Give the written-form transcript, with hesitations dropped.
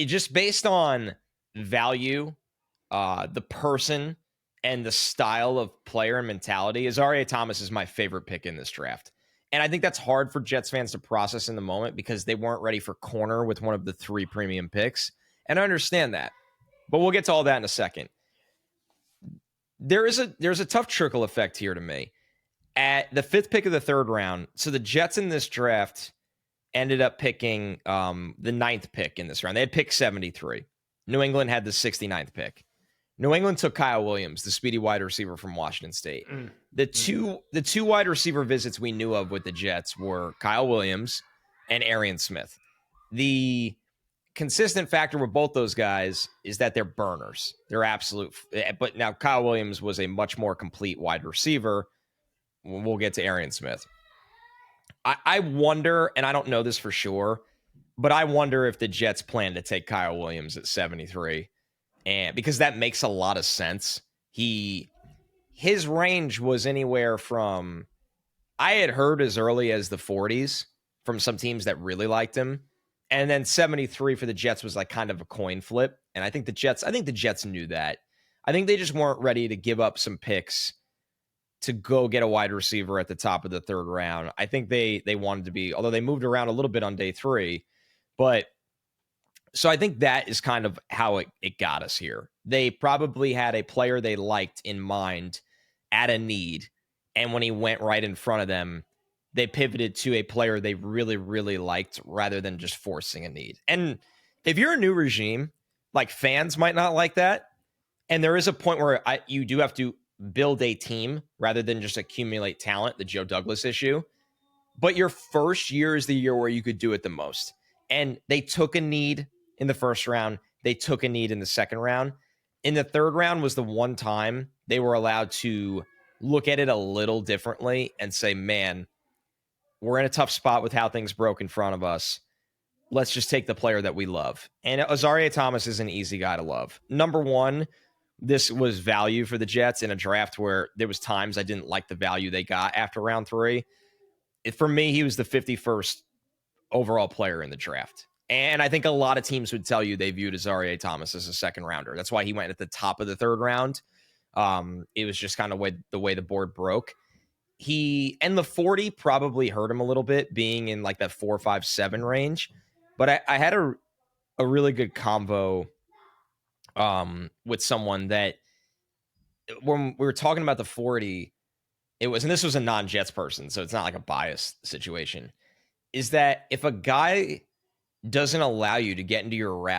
just based on value, the person, and the style of player and mentality, Azareyev Thomas is my favorite pick in this draft. And I think that's hard for Jets fans to process in the moment because they weren't ready for corner with one of the 3 premium picks. And I understand that. But we'll get to all that in a second. There's a tough trickle effect here to me. At the 5th pick of the 3rd round, so the Jets in this draft ended up picking the 9th pick in this round. They had pick 73. New England had the 69th pick. New England took Kyle Williams, the speedy wide receiver from Washington State. The two wide receiver visits we knew of with the Jets were Kyle Williams and Arian Smith. The consistent factor with both those guys is that they're burners. They're absolute. But now Kyle Williams was a much more complete wide receiver. We'll get to Arian Smith. I wonder, and I don't know this for sure, but I wonder if the Jets plan to take Kyle Williams at 73. And because that makes a lot of sense. His range was anywhere from, I had heard as early as the 40s from some teams that really liked him. And then 73 for the Jets was like kind of a coin flip. And I think the Jets knew that. I think they just weren't ready to give up some picks to go get a wide receiver at the top of the 3rd round. I think they wanted to be, although they moved around a little bit on day 3, but so I think that is kind of how it got us here. They probably had a player they liked in mind at a need. And when he went right in front of them, they pivoted to a player they really, really liked rather than just forcing a need. And if you're a new regime, like fans might not like that. And there is a point where you do have to build a team rather than just accumulate talent, the Joe Douglas issue. But your first year is the year where you could do it the most. And they took a need in the 1st round. They took a need in the 2nd round. In the 3rd round was the one time they were allowed to look at it a little differently and say, man, we're in a tough spot with how things broke in front of us. Let's just take the player that we love. And Azareyev Thomas is an easy guy to love. Number one, this was value for the Jets in a draft where there was times I didn't like the value they got after round 3. For me, he was the 51st overall player in the draft. And I think a lot of teams would tell you they viewed Azareyev Thomas as a 2nd rounder. That's why he went at the top of the 3rd round. It was just kind of the way the board broke. And the 40 probably hurt him a little bit, being in like that 4, 5, 7 range. But I had a really good convo with someone that when we were talking about the 40, and this was a non-Jets person, so it's not like a biased situation, is that if a guy doesn't allow you to get into your